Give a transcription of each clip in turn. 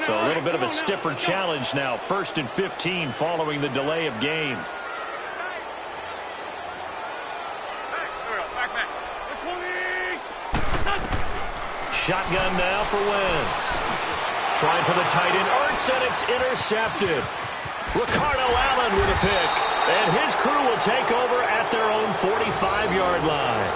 So a little bit of a stiffer challenge now. 1st and 15 following the delay of game. Shotgun now for Wentz. Trying for the tight end. Ertz, and it's intercepted. Ricardo Allen with a pick. And his crew will take over at their own 45-yard line.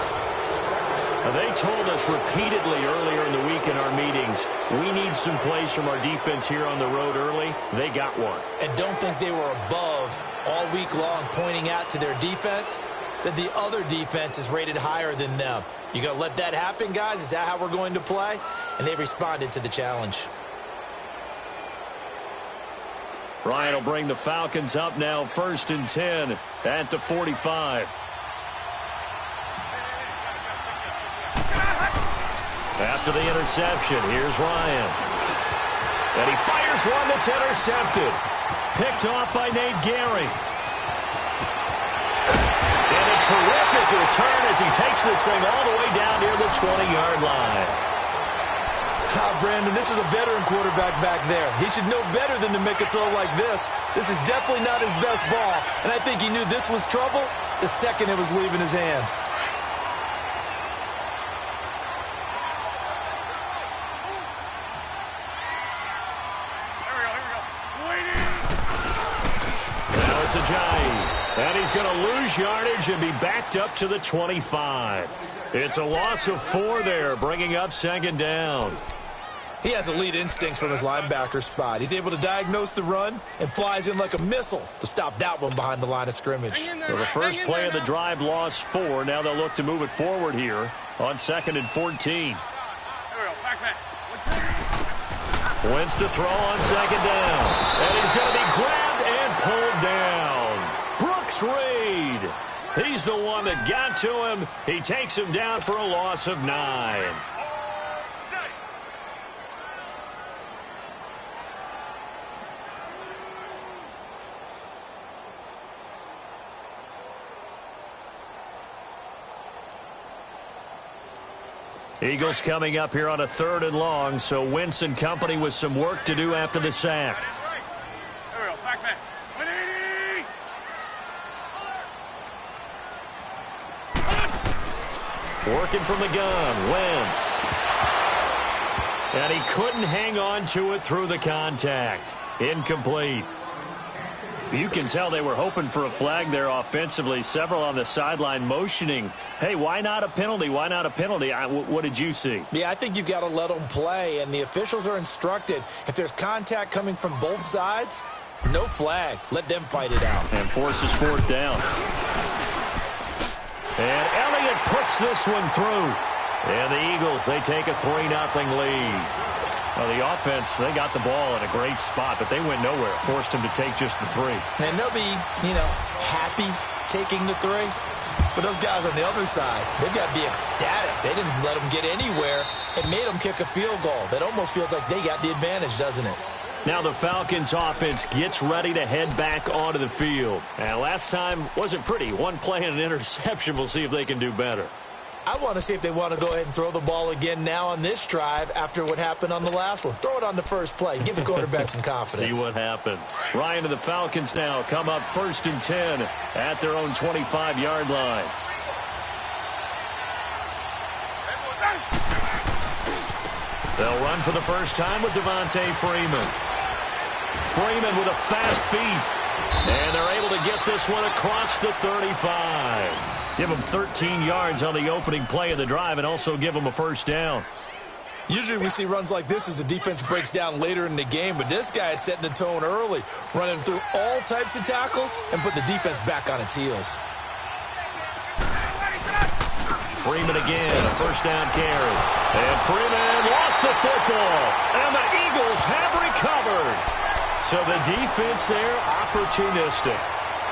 Now, they told us repeatedly earlier in the week in our meetings, we need some plays from our defense here on the road early. They got one. And don't think they were above all week long pointing out to their defense that the other defense is rated higher than them. You going to let that happen, guys? Is that how we're going to play? And they responded to the challenge. Ryan will bring the Falcons up now 1st and 10 at the 45. After the interception, here's Ryan. And he fires one that's intercepted. Picked off by Nate Gehring. And a terrific return as he takes this thing all the way down near the 20-yard line. Brandon, this is a veteran quarterback back there. He should know better than to make a throw like this. This is definitely not his best ball. And I think he knew this was trouble the second it was leaving his hand. Now it's Ajayi. And he's going to lose yardage and be backed up to the 25. It's a loss of 4 there, bringing up 2nd down. He has elite instincts from his linebacker spot. He's able to diagnose the run and flies in like a missile to stop that one behind the line of scrimmage. So the first play of the drive lost 4. Now they'll look to move it forward here on 2nd and 14. Wentz to throw on 2nd down. And he's going to be grabbed and pulled down. Brooks Reed. He's the one that got to him. He takes him down for a loss of 9. Eagles coming up here on a 3rd and long, so Wentz and company with some work to do after the sack. Working from the gun, Wentz. And he couldn't hang on to it through the contact. Incomplete. You can tell they were hoping for a flag there offensively. Several on the sideline motioning, hey, why not a penalty? Why not a penalty? What did you see? Yeah, I think you've got to let them play, and the officials are instructed. If there's contact coming from both sides, no flag. Let them fight it out. And forces 4th down. And Elliott puts this one through. And the Eagles, they take a 3-0 lead. Well, the offense, they got the ball in a great spot, but they went nowhere. Forced him to take just the 3. And they'll be, happy taking the 3. But those guys on the other side, they've got to be ecstatic. They didn't let them get anywhere and made them kick a field goal. That almost feels like they got the advantage, doesn't it? Now the Falcons offense gets ready to head back onto the field. And last time wasn't pretty. One play and an interception. We'll see if they can do better. I want to see if they want to go ahead and throw the ball again now on this drive after what happened on the last one. Throw it on the first play. Give the quarterback some confidence. See what happens. Ryan and the Falcons now come up 1st and 10 at their own 25-yard line. They'll run for the first time with Devontae Freeman. Freeman with a fast feet. And they're able to get this one across the 35. Give them 13 yards on the opening play of the drive and also give them a 1st down. Usually we see runs like this as the defense breaks down later in the game, but this guy is setting the tone early, running through all types of tackles and put the defense back on its heels. Freeman again, a 1st down carry. And Freeman lost the football. And the Eagles have recovered. So the defense there, opportunistic.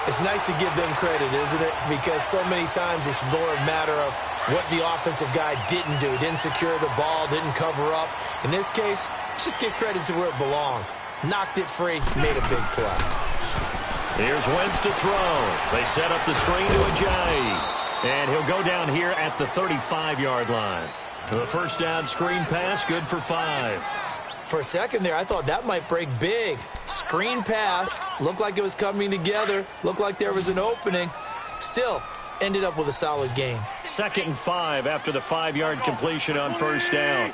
It's nice to give them credit, isn't it? Because so many times it's more a matter of what the offensive guy didn't do. Didn't secure the ball, didn't cover up. In this case, let's just give credit to where it belongs. Knocked it free, made a big play. Here's Wentz to throw. They set up the screen to Ajayi. And he'll go down here at the 35-yard line. The 1st down screen pass, good for 5. For a second there, I thought that might break big. Screen pass, looked like it was coming together, looked like there was an opening. Still, ended up with a solid gain. 2nd and 5 after the 5-yard completion on first down.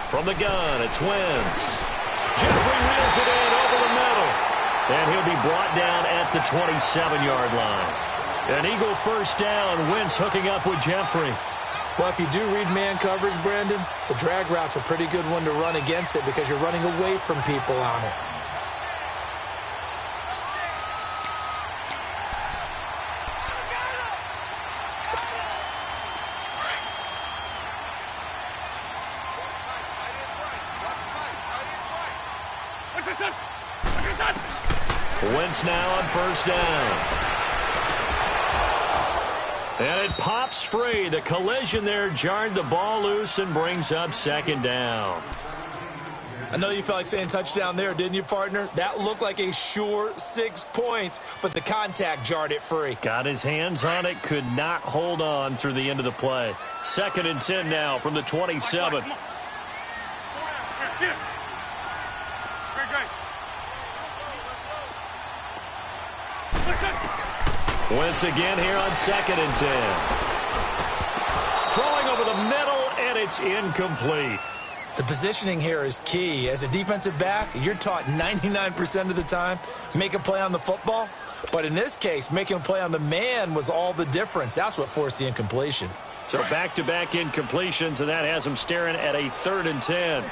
From the gun, it's Wentz. Jeffrey wheels it in over the middle. And he'll be brought down at the 27-yard line. An Eagle first down. Wentz hooking up with Jeffrey. Well, if you do read man coverage, Brandon, the drag route's a pretty good one to run against it because you're running away from people on it. Wentz now on first down. And it pops free. The collision there jarred the ball loose and brings up 2nd down. I know you felt like saying touchdown there, didn't you, partner? That looked like a sure 6 points, but the contact jarred it free. Got his hands on it, could not hold on through the end of the play. 2nd and 10 now from the 27. Wentz again here on 2nd and 10. Throwing over the middle, and it's incomplete. The positioning here is key. As a defensive back, you're taught 99% of the time, make a play on the football. But in this case, making a play on the man was all the difference. That's what forced the incompletion. So back-to-back incompletions, and that has him staring at a 3rd and 10.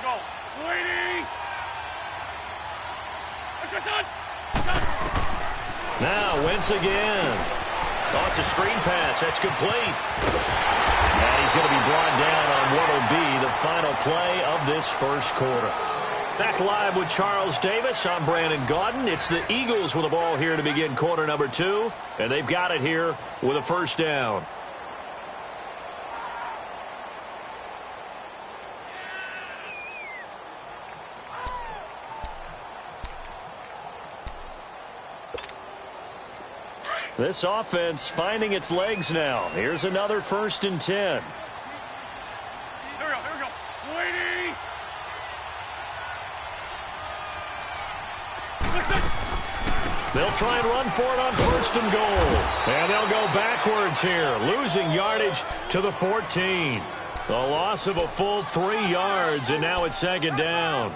Go. Waiting. Now, Wentz again. Oh, it's a screen pass. That's complete. And he's going to be brought down on what will be the final play of this first quarter. Back live with Charles Davis. I'm Brandon Gaudin. It's the Eagles with the ball here to begin quarter number 2. And they've got it here with a first down. This offense finding its legs now. Here's another 1st and 10. Here we go. Waiting. They'll try and run for it on 1st and goal. And they'll go backwards here, losing yardage to the 14. The loss of a full 3 yards, and now it's 2nd down.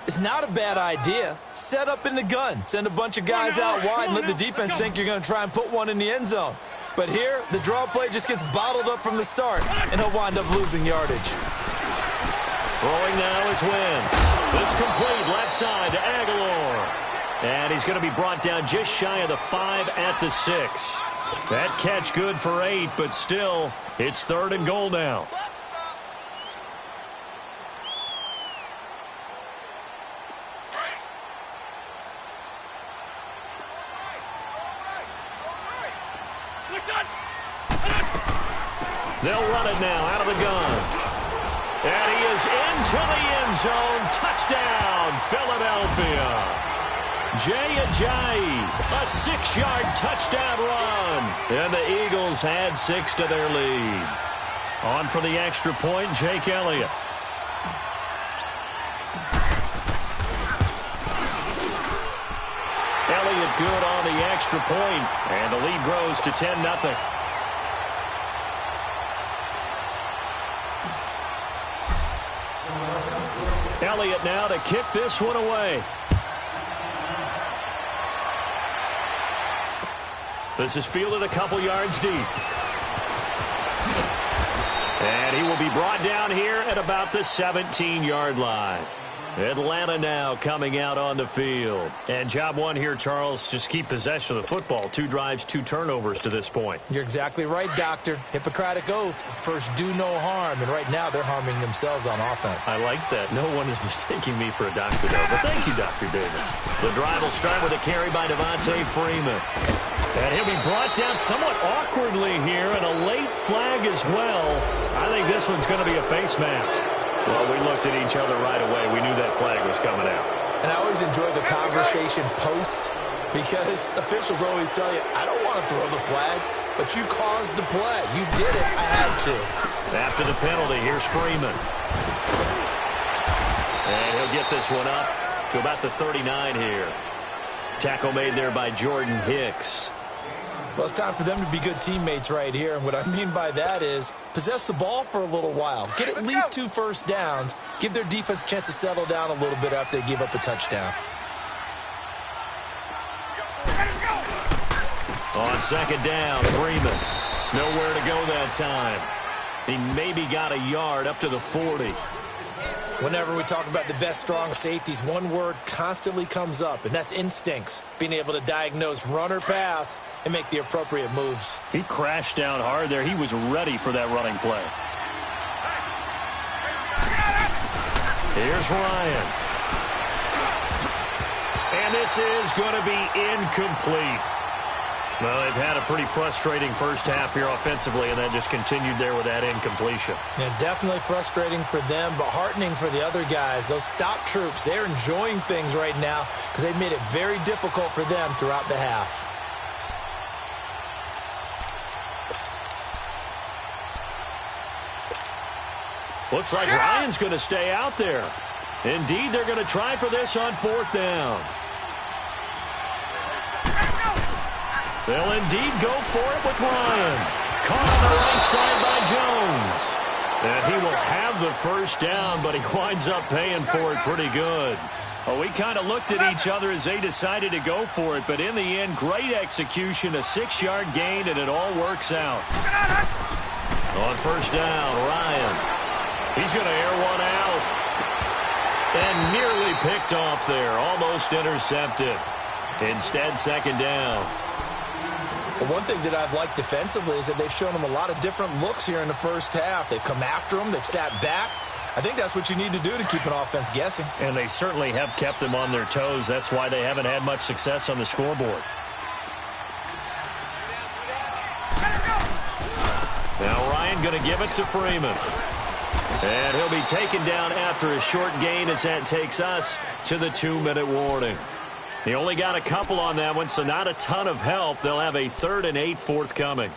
It's not a bad idea. Set up in the gun. Send a bunch of guys out wide and let the defense think you're going to try and put one in the end zone. But here, the draw play just gets bottled up from the start, and he'll wind up losing yardage. Throwing now is Wentz. This complete left side to Aguilar. And he's going to be brought down just shy of the 5 at the 6. That catch good for 8, but still, it's 3rd and goal now. They'll run it now out of the gun. And he is into the end zone. Touchdown, Philadelphia. Jay Ajayi, a 6-yard touchdown run. And the Eagles add 6 to their lead. On for the extra point, Jake Elliott. Elliott good on the extra point, and the lead grows to 10-0. Elliott now to kick this one away. This is fielded a couple yards deep. And he will be brought down here at about the 17-yard line. Atlanta now coming out on the field. And job one here, Charles, just keep possession of the football. 2 drives, 2 turnovers to this point. You're exactly right, Doctor. Hippocratic oath. First, do no harm. And right now, they're harming themselves on offense. I like that. No one is mistaking me for a doctor, though. But thank you, Dr. Davis. The drive will start with a carry by Devontae Freeman. And he'll be brought down somewhat awkwardly here, and a late flag as well. I think this one's going to be a face mask. Well, we looked at each other right away. We knew that flag was coming out. And I always enjoy the conversation post because officials always tell you, I don't want to throw the flag, but you caused the play. You did it. I had to. After the penalty, here's Freeman. And he'll get this one up to about the 39 here. Tackle made there by Jordan Hicks. Well, it's time for them to be good teammates right here. And what I mean by that is possess the ball for a little while. Get at least 2 first downs. Give their defense a chance to settle down a little bit after they give up a touchdown. On second down, Freeman. Nowhere to go that time. He maybe got a yard up to the 40. Whenever we talk about the best strong safeties, one word constantly comes up, and that's instincts. Being able to diagnose run or pass and make the appropriate moves. He crashed down hard there. He was ready for that running play. Here's Ryan. And this is going to be incomplete. Well, they've had a pretty frustrating first half here offensively, and then just continued there with that incompletion. Yeah, definitely frustrating for them, but heartening for the other guys. Those stop troops, they're enjoying things right now because they've made it very difficult for them throughout the half. Looks like Ryan's going to stay out there. Indeed, they're going to try for this on 4th down. They'll indeed go for it with Ryan. Caught on the right side by Jones. And he will have the first down, but he winds up paying for it pretty good. Well, we kind of looked at each other as they decided to go for it, but in the end, great execution, a 6-yard gain, and it all works out. On 1st down, Ryan. He's going to air one out. And nearly picked off there. Almost intercepted. Instead, 2nd down. Well, one thing that I've liked defensively is that they've shown them a lot of different looks here in the first half. They've come after them. They've sat back. I think that's what you need to do to keep an offense guessing. And they certainly have kept them on their toes. That's why they haven't had much success on the scoreboard. Now Ryan going to give it to Freeman. And he'll be taken down after a short gain as that takes us to the 2-minute warning. He only got a couple on that one, so not a ton of help. They'll have a 3rd and 8 forthcoming.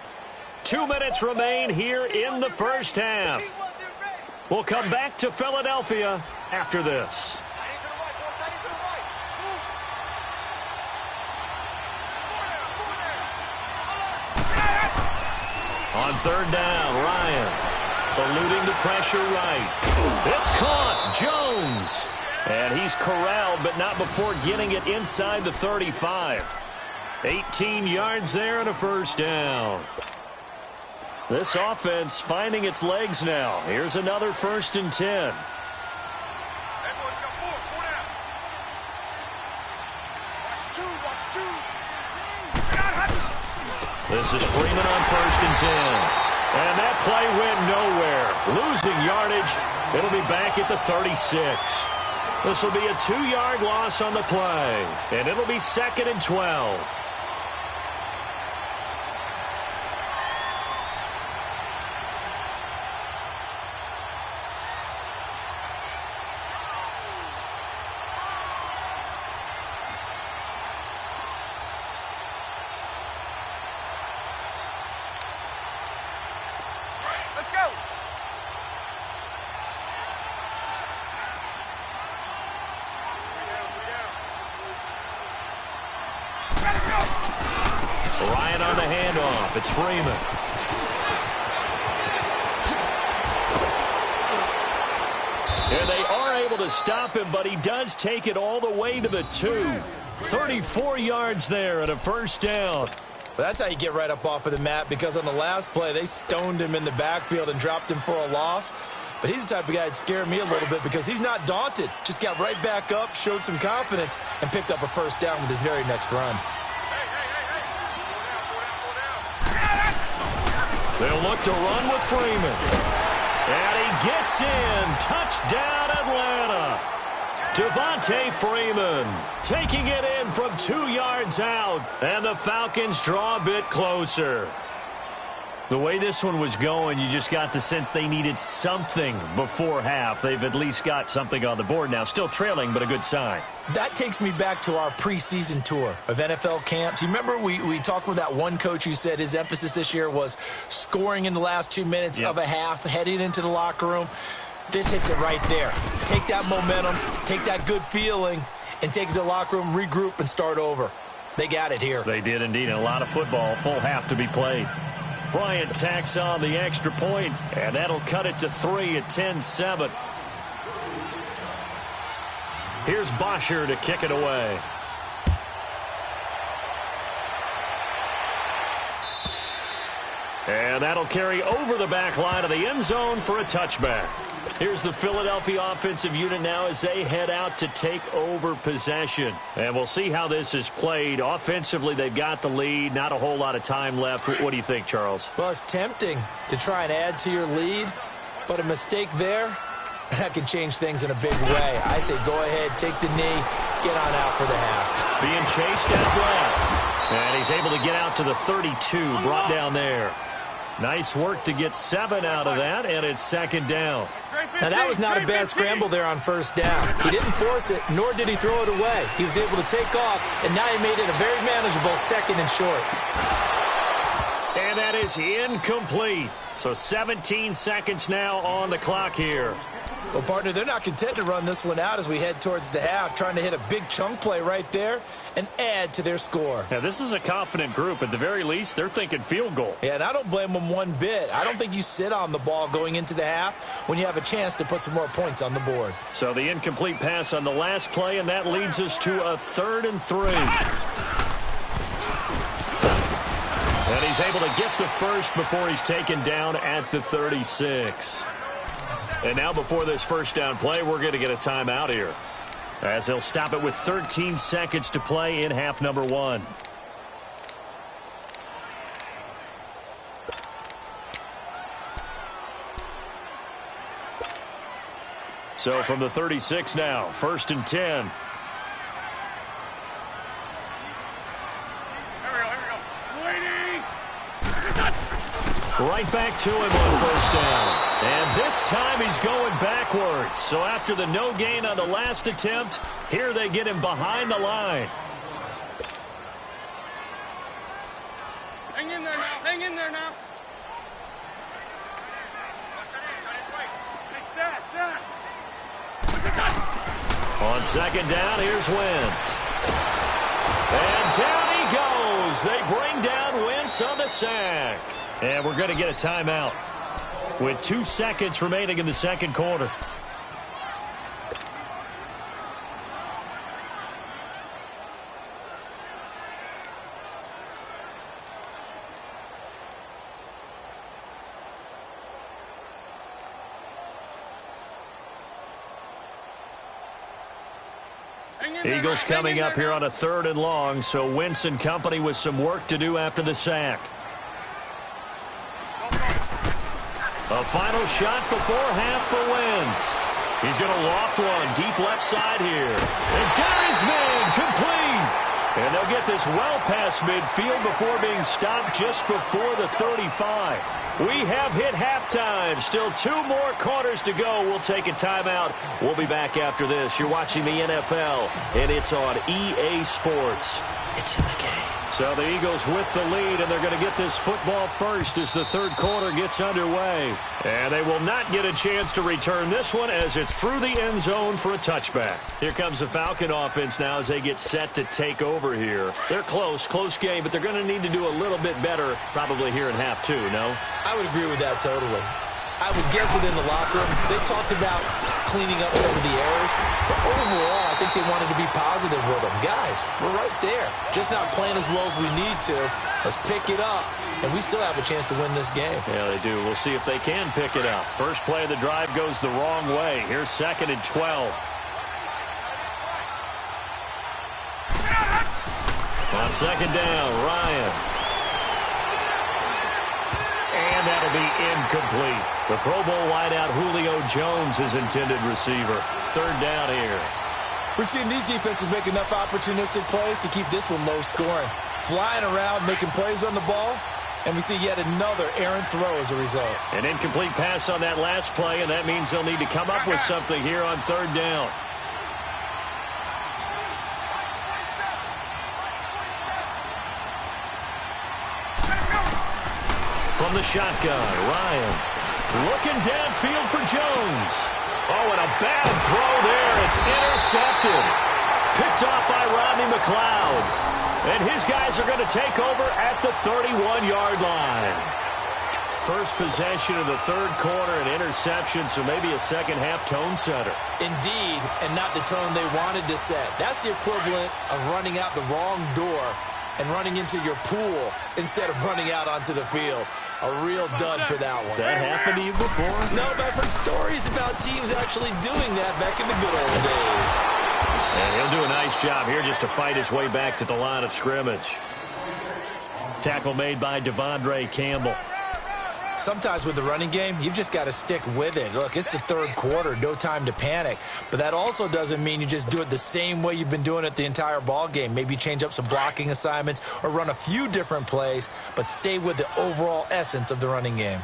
2 minutes remain here in the first half. We'll come back to Philadelphia after this. On 3rd down, Ryan. Eluding the pressure right. It's caught. Jones. And he's corralled, but not before getting it inside the 35. 18 yards there and a first down. This offense finding its legs now. Here's another 1st and 10. This is Freeman on 1st and 10. And that play went nowhere. Losing yardage. It'll be back at the 36. This will be a 2-yard loss on the play. And it'll be 2nd and 12. Let's go. Ryan on the handoff. It's Freeman. And they are able to stop him, but he does take it all the way to the 2. 34 yards there and a first down. But that's how you get right up off of the mat, because on the last play, they stoned him in the backfield and dropped him for a loss. But he's the type of guy that scared me a little bit because he's not daunted. Just got right back up, showed some confidence, and picked up a first down with his very next run. They'll look to run with Freeman. And he gets in. Touchdown, Atlanta. Devontae Freeman taking it in from 2 yards out. And the Falcons draw a bit closer. The way this one was going, you just got the sense they needed something before half. They've at least got something on the board now. Still trailing, but a good sign. That takes me back to our preseason tour of NFL camps. You remember we talked with that one coach who said his emphasis this year was scoring in the last 2 minutes of a half, heading into the locker room. This hits it right there. Take that momentum, take that good feeling, and take it to the locker room, regroup, and start over. They got it here. They did indeed. A lot of football, full half to be played. Bryant tacks on the extra point, and that'll cut it to 3 at 10-7. Here's Bosher to kick it away. And that'll carry over the back line of the end zone for a touchback. Here's the Philadelphia offensive unit now as they head out to take over possession. And we'll see how this is played. Offensively, they've got the lead. Not a whole lot of time left. What do you think, Charles? Well, it's tempting to try and add to your lead, but a mistake there, that could change things in a big way. I say go ahead, take the knee, get on out for the half. Being chased out left. And he's able to get out to the 32, brought down there. Nice work to get 7 out of that, and it's second down. Now, that was not a bad scramble there on first down. He didn't force it, nor did he throw it away. He was able to take off, and now he made it a very manageable second and short. And that is incomplete. So 17 seconds now on the clock here. Well, partner, they're not content to run this one out as we head towards the half, trying to hit a big chunk play right there and add to their score. Now, this is a confident group. At the very least, they're thinking field goal. Yeah, and I don't blame them one bit. I don't think you sit on the ball going into the half when you have a chance to put some more points on the board. So the incomplete pass on the last play, and that leads us to a 3rd and 3. And he's able to get the first before he's taken down at the 36. And now before this first down play, we're going to get a timeout here, as they'll stop it with 13 seconds to play in half number 1. So from the 36 now, 1st and 10. Right back to him on first down. And this time he's going backwards. So after the no gain on the last attempt, here they get him behind the line. Hang in there now. Hang in there now. On second down, here's Wentz. And down he goes. They bring down Wentz on the sack. And we're going to get a timeout with 2 seconds remaining in the second quarter. Eagles coming up here on a 3rd and long, so Wentz and company with some work to do after the sack. A final shot before half for Wentz. He's going to loft one deep left side here. And got his man complete. And they'll get this well past midfield before being stopped just before the 35. We have hit halftime. Still 2 more quarters to go. We'll take a timeout. We'll be back after this. You're watching the NFL, and it's on EA Sports. It's in the game. So the Eagles with the lead, and they're going to get this football first as the 3rd quarter gets underway. And they will not get a chance to return this one as it's through the end zone for a touchback. Here comes the Falcon offense now as they get set to take over here. They're close game, but they're going to need to do a little bit better probably here in half 2, no? I would agree with that totally. I would guess it in the locker room. They talked about cleaning up some of the errors, but overall, I think they wanted to be positive with them. Guys, we're right there. Just not playing as well as we need to. Let's pick it up, and we still have a chance to win this game. Yeah, they do. We'll see if they can pick it up. First play of the drive goes the wrong way. Here's 2nd and 12. On second down, Ryan. And that'll be incomplete. The Pro Bowl wideout Julio Jones is intended receiver. 3rd down here. We've seen these defenses make enough opportunistic plays to keep this one low scoring. Flying around, making plays on the ball, And we see yet another errant throw as a result. An incomplete pass on that last play, and that means they'll need to come up with something here on third down. From the shotgun, Ryan looking downfield for Jones. Oh, and a bad throw there. It's intercepted. Picked off by Rodney McLeod. And his guys are going to take over at the 31-yard line. First possession of the third quarter, an interception, so maybe a second-half tone setter. Indeed, and not the tone they wanted to set. That's the equivalent of running out the wrong door and running into your pool instead of running out onto the field. A real dud for that one. Has that happened to you before? No, but I've heard stories about teams actually doing that back in the good old days. And he'll do a nice job here just to fight his way back to the line of scrimmage. Tackle made by Devondre Campbell. Sometimes with the running game, you've just got to stick with it. Look, it's the third quarter, no time to panic. But that also doesn't mean you just do it the same way you've been doing it the entire ball game. Maybe change up some blocking assignments or run a few different plays, but stay with the overall essence of the running game.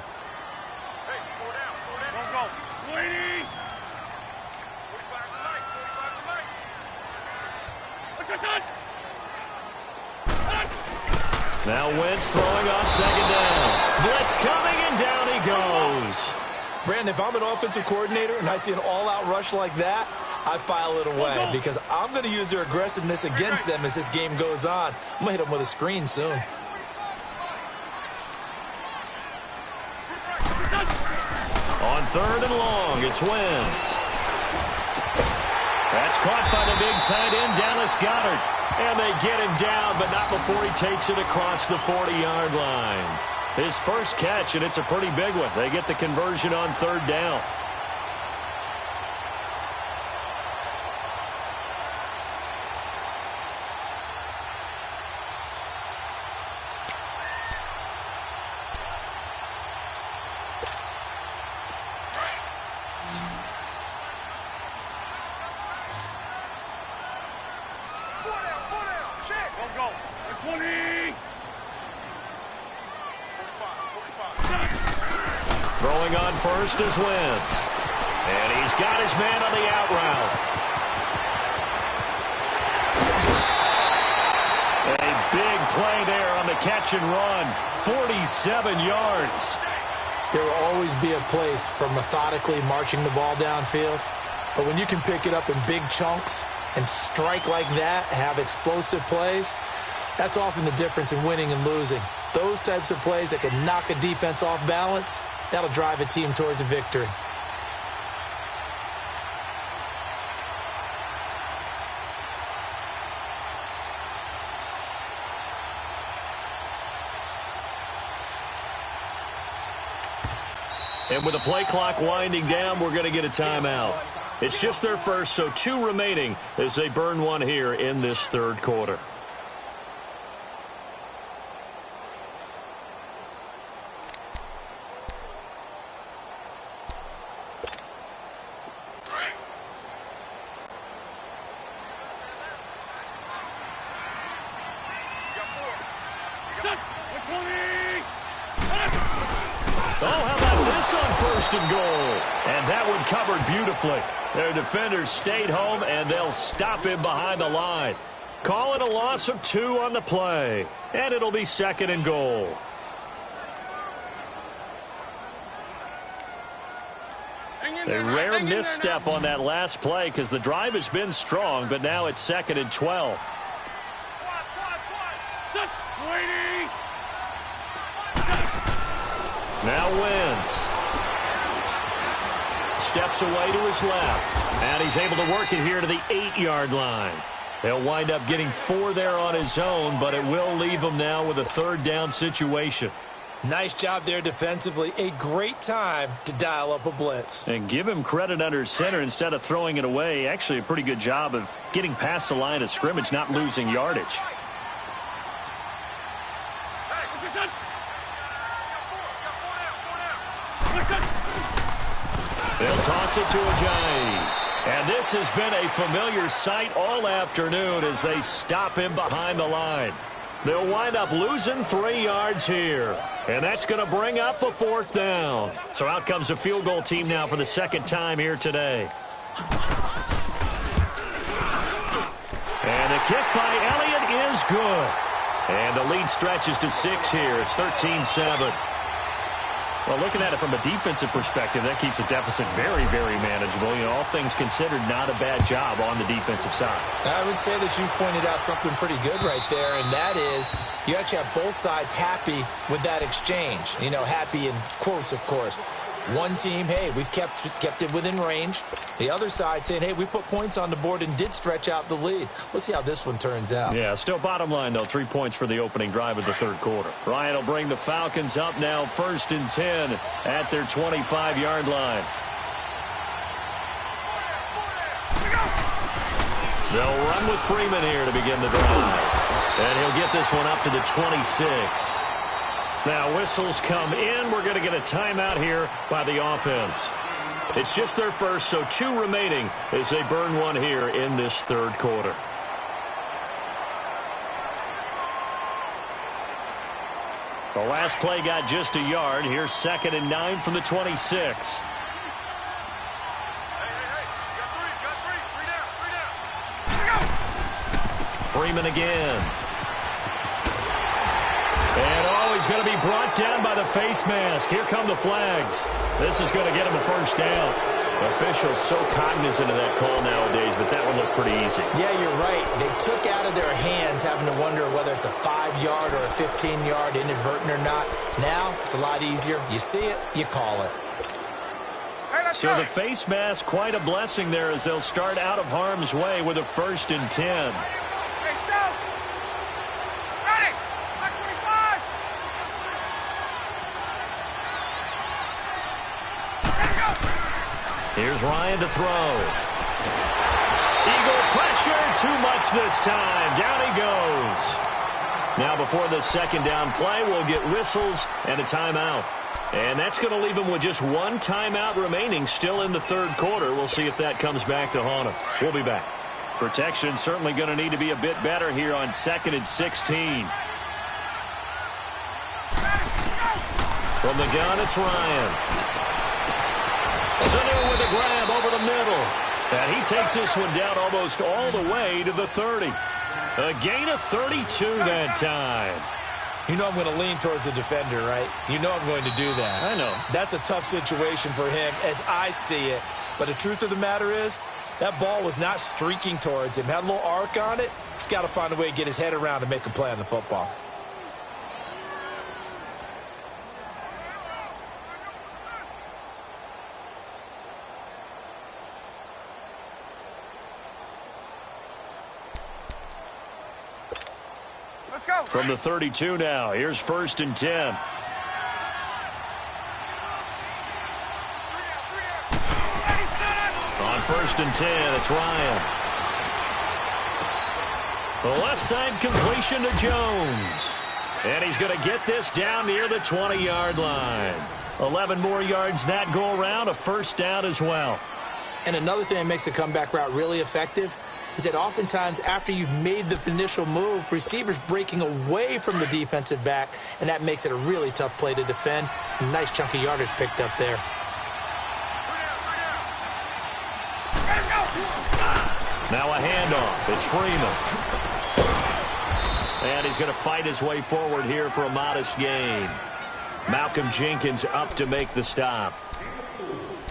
Now Wentz throwing on second down. Blitz coming, and down he goes. Brandon, if I'm an offensive coordinator and I see an all-out rush like that, I file it away because I'm going to use their aggressiveness against them as this game goes on. I'm going to hit them with a screen soon. On third and long, it's Wentz. That's caught by the big tight end, Dallas Goedert. And they get him down, but not before he takes it across the 40-yard line. His first catch, and it's a pretty big one. They get the conversion on third down. Throwing on first is Wentz. And he's got his man on the out route. A big play there on the catch and run. 47 yards. There will always be a place for methodically marching the ball downfield. But when you can pick it up in big chunks and strike like that, have explosive plays, that's often the difference in winning and losing. Those types of plays that can knock a defense off balance, that'll drive a team towards a victory. And with the play clock winding down, we're going to get a timeout. It's just their first, so 2 remaining as they burn one here in this third quarter. Oh, how about this on first and goal? And that one covered beautifully. Their defenders stayed home, and they'll stop him behind the line. Call it a loss of 2 on the play, and it'll be second and goal. A rare misstep on that last play because the drive has been strong, but now it's second and 12. Now Wentz. Steps away to his left. And he's able to work it here to the 8-yard line. He'll wind up getting 4 there on his own, but it will leave him now with a third down situation. Nice job there defensively. A great time to dial up a blitz. And give him credit under center instead of throwing it away. Actually a pretty good job of getting past the line of scrimmage, not losing yardage. They'll toss it to Ajayi. And this has been a familiar sight all afternoon as they stop him behind the line. They'll wind up losing 3 yards here. And that's going to bring up a 4th down. So out comes the field goal team now for the 2nd time here today. And the kick by Elliott is good. And the lead stretches to 6 here. It's 13-7. Well, looking at it from a defensive perspective, that keeps the deficit very, very manageable. You know, all things considered, not a bad job on the defensive side. I would say that you pointed out something pretty good right there, and that is you actually have both sides happy with that exchange. You know, happy in quotes, of course. One team, hey, we've kept it within range. The other side saying, hey, we put points on the board and did stretch out the lead. Let's see how this one turns out. Yeah, still bottom line, though, 3 points for the opening drive of the 3rd quarter. Ryan will bring the Falcons up now 1st and 10 at their 25-yard line. They'll run with Freeman here to begin the drive. And he'll get this one up to the 26. Now, whistles come in. We're going to get a timeout here by the offense. It's just their first, so 2 remaining as they burn one here in this 3rd quarter. The last play got just a yard. Here's 2nd and 9 from the 26. Hey, got three down. Freeman again. And he's going to be brought down by the face mask. Here come the flags. This is going to get him a 1st down. Officials so cognizant of that call nowadays, but that one looked pretty easy. Yeah, you're right. They took out of their hands having to wonder whether it's a 5-yard or a 15-yard inadvertent or not. Now, it's a lot easier. You see it, you call it. So the face mask, quite a blessing there as they'll start out of harm's way with a 1st and 10. Here's Ryan to throw. Eagle pressure, too much this time. Down he goes. Now before the 2nd down play, we'll get whistles and a timeout. And that's going to leave him with just 1 timeout remaining still in the 3rd quarter. We'll see if that comes back to haunt him. We'll be back. Protection certainly going to need to be a bit better here on 2nd and 16. From the gun, it's Ryan. Sanu with a grab over the middle. And he takes this one down almost all the way to the 30. A gain of 32 that time. You know I'm going to lean towards the defender, right? You know I'm going to do that. I know. That's a tough situation for him as I see it. But the truth of the matter is, that ball was not streaking towards him. Had a little arc on it. He's got to find a way to get his head around and make a play on the football. Let's go. From the 32 now, here's 1st and 10. On 1st and 10, it's Ryan. The left side completion to Jones. And he's going to get this down near the 20-yard line. 11 more yards that go around, a 1st down as well. And another thing that makes the comeback route really effective is that oftentimes after you've made the initial move, receivers breaking away from the defensive back, and that makes it a really tough play to defend. A nice chunk of yardage picked up there. Now a handoff. It's Freeman. And he's going to fight his way forward here for a modest gain. Malcolm Jenkins up to make the stop.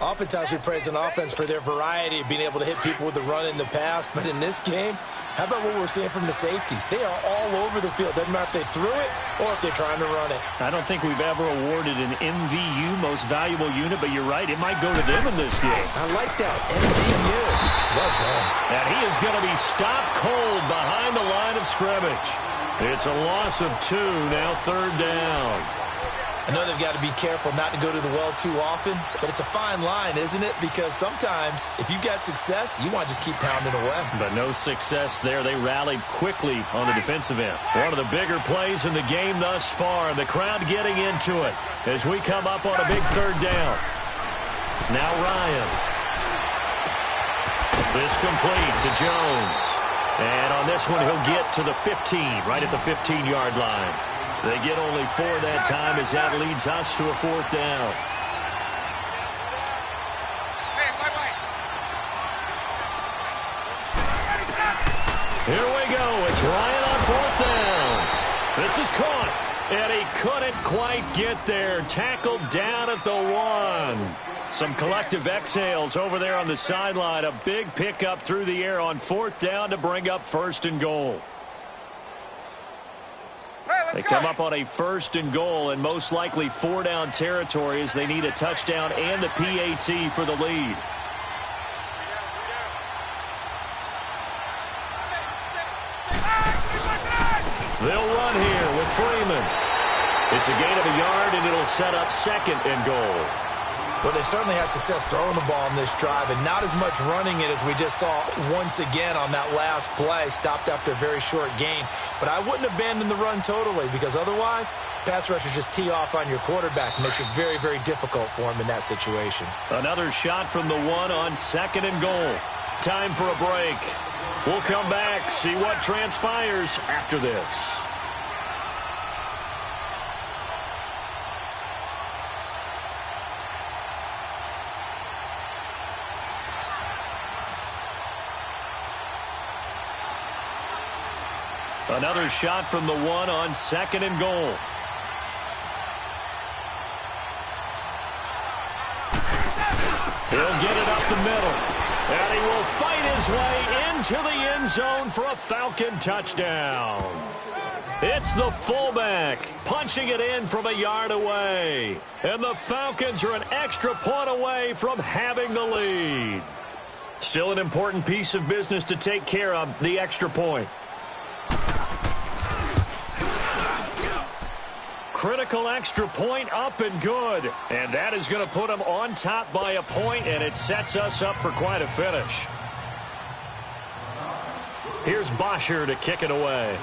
Oftentimes we praise an offense for their variety of being able to hit people with the run in the pass. But in this game, how about what we're seeing from the safeties? They are all over the field. Doesn't matter if they threw it or if they're trying to run it. I don't think we've ever awarded an MVU, most valuable unit, but you're right. It might go to them in this game. I like that. MVU. Well done. And he is going to be stopped cold behind the line of scrimmage. It's a loss of 2, now 3rd down. I know they've got to be careful not to go to the well too often, but it's a fine line, isn't it? Because sometimes, if you've got success, you want to just keep pounding away. But no success there. They rallied quickly on the defensive end. One of the bigger plays in the game thus far. The crowd getting into it as we come up on a big 3rd down. Now Ryan. This complete to Jones. And on this one, he'll get to the 15, right at the 15-yard line. They get only 4 that time as that leads us to a 4th down. Here we go. It's Ryan on 4th down. This is caught, and he couldn't quite get there. Tackled down at the 1. Some collective exhales over there on the sideline. A big pickup through the air on 4th down to bring up 1st and goal. They come up on a 1st and goal, and most likely 4-down territory as they need a touchdown and the PAT for the lead. They'll run here with Freeman. It's a gain of a yard, and it'll set up 2nd and goal. Well, they certainly had success throwing the ball on this drive, and not as much running it as we just saw once again on that last play. Stopped after a very short gain. But I wouldn't abandon the run totally, because otherwise, pass rushers just tee off on your quarterback. It makes it very, very difficult for him in that situation. Another shot from the 1 on 2nd and goal. Time for a break. We'll come back, see what transpires after this. Another shot from the 1 on 2nd and goal. He'll get it up the middle. And he will fight his way into the end zone for a Falcon touchdown. It's the fullback punching it in from a yard away. And the Falcons are an extra point away from having the lead. Still an important piece of business to take care of, the extra point. Critical extra point up and good. And that is going to put them on top by a point, and it sets us up for quite a finish. Here's Bosher to kick it away.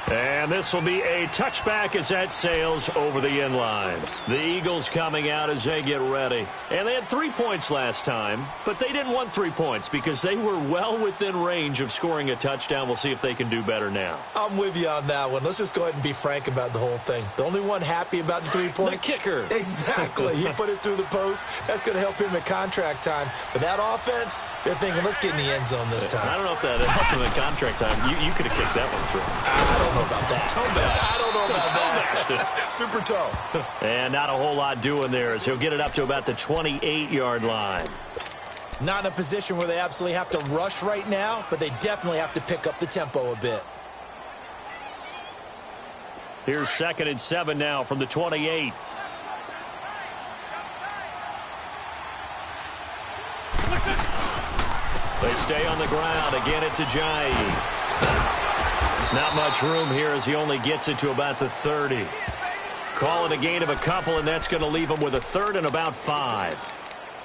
And this will be a touchback as that sails over the end line. The Eagles coming out as they get ready. And they had 3 points last time, but they didn't want 3 points because they were well within range of scoring a touchdown. We'll see if they can do better now. I'm with you on that one. Let's just go ahead and be frank about the whole thing. The only one happy about the 3-point? The kicker. Exactly. He put it through the post. That's going to help him at contract time. But that offense, they're thinking, let's get in the end zone this time. I don't know if that helped him at contract time. You could have kicked that one through. I don't know about that. I don't know about that. Super toe. And not a whole lot doing there as he'll get it up to about the 28-yard line. Not in a position where they absolutely have to rush right now, but they definitely have to pick up the tempo a bit. Here's 2nd and 7 now from the 28. They stay on the ground. Again, it's Ajayi. Not much room here as he only gets it to about the 30. Call it a gain of a couple, and that's going to leave him with a 3rd and about 5.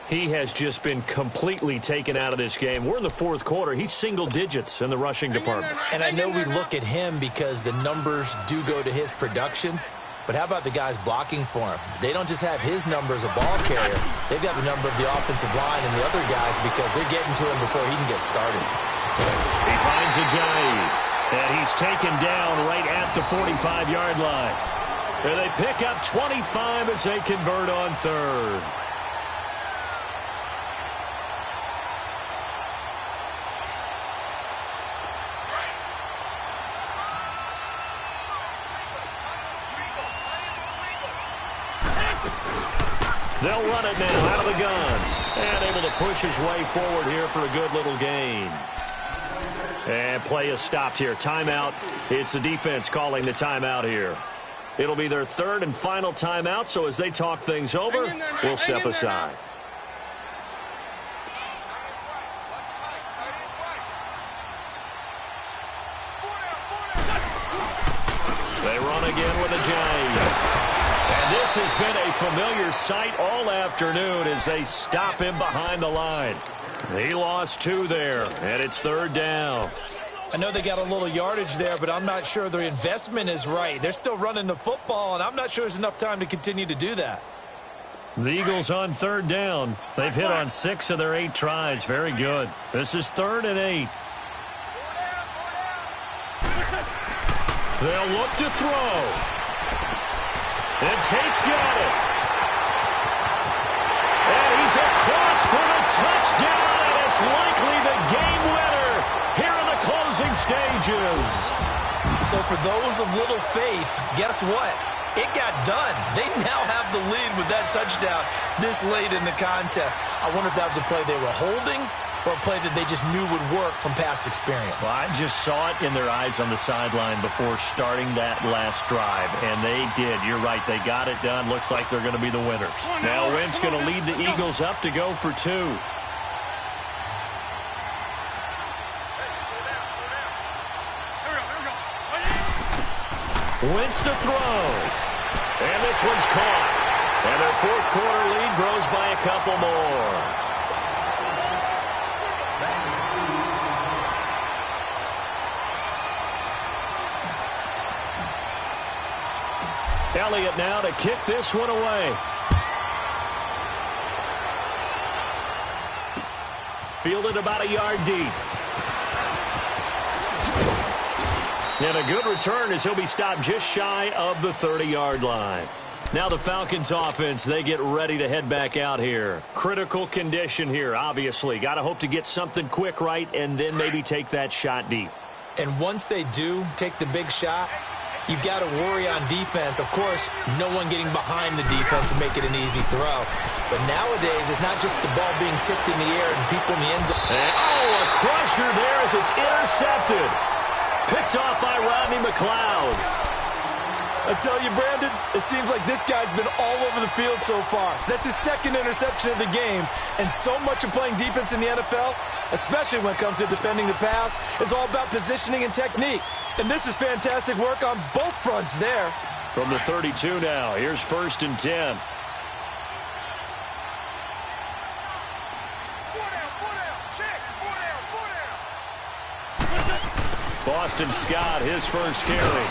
He has just been completely taken out of this game. We're in the 4th quarter. He's single digits in the rushing department. And I know we look at him because the numbers do go to his production. But how about the guys blocking for him? They don't just have his number as a ball carrier. They've got the number of the offensive line and the other guys because they're getting to him before he can get started. He finds Ajayi. And he's taken down right at the 45-yard line. And they pick up 25 as they convert on 3rd. They'll run it now out of the gun. And able to push his way forward here for a good little gain. And play is stopped here. Timeout. It's the defense calling the timeout here. It'll be their 3rd and final timeout, so as they talk things over, we'll step aside. They run again with Ajayi. And this has been a familiar sight all afternoon as they stop him behind the line. He lost 2 there, and it's 3rd down. I know they got a little yardage there, but I'm not sure the investment is right. They're still running the football, and I'm not sure there's enough time to continue to do that. The Eagles on third down. They've hit on 6 of their 8 tries. Very good. This is 3rd and 8. They'll look to throw. And Tate's got it. And he's across for the touchdown, and it's likely the game winner here in the closing stages. So for those of little faith, guess what? It got done. They now have the lead with that touchdown this late in the contest. I wonder if that was a play they were holding or a play that they just knew would work from past experience. Well, I just saw it in their eyes on the sideline before starting that last drive, and they did. You're right. They got it done. Looks like they're going to be the winners. Now Wentz going to lead the Eagles up to go for 2. Wentz to throw. And this one's caught. And their 4th quarter lead grows by a couple more. Elliott now to kick this one away. Fielded about a yard deep. And a good return as he'll be stopped just shy of the 30-yard line. Now the Falcons offense, they get ready to head back out here. Critical condition here, obviously. Got to hope to get something quick right and then maybe take that shot deep. And once they do take the big shot, you've got to worry on defense. Of course, no one getting behind the defense and make it an easy throw. But nowadays, it's not just the ball being tipped in the air and people in the end zone. And, a crusher there as it's intercepted. Picked off by Rodney McLeod. I tell you, Brandon, it seems like this guy's been all over the field so far. That's his 2nd interception of the game. And so much of playing defense in the NFL, especially when it comes to defending the pass, is all about positioning and technique. And this is fantastic work on both fronts there. From the 32 now, here's 1st and 10. Boston Scott, his first carry.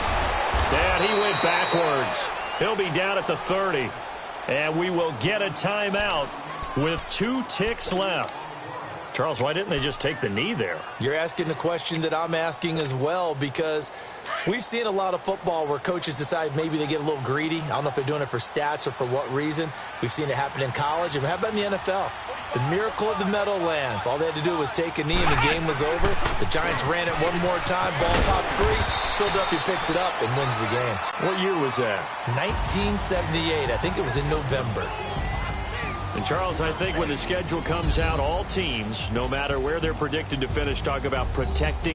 And he went backwards. He'll be down at the 30. And we will get a timeout with 2 ticks left. Charles, why didn't they just take the knee there? You're asking the question that I'm asking as well, because we've seen a lot of football where coaches decide maybe they get a little greedy. I don't know if they're doing it for stats or for what reason. We've seen it happen in college. And how about in the NFL? The miracle of the Meadowlands. All they had to do was take a knee and the game was over. The Giants ran it one more time. Ball popped free. Philadelphia picks it up and wins the game. What year was that? 1978. I think it was in November. And, Charles, I think when the schedule comes out, all teams, no matter where they're predicted to finish, talk about protecting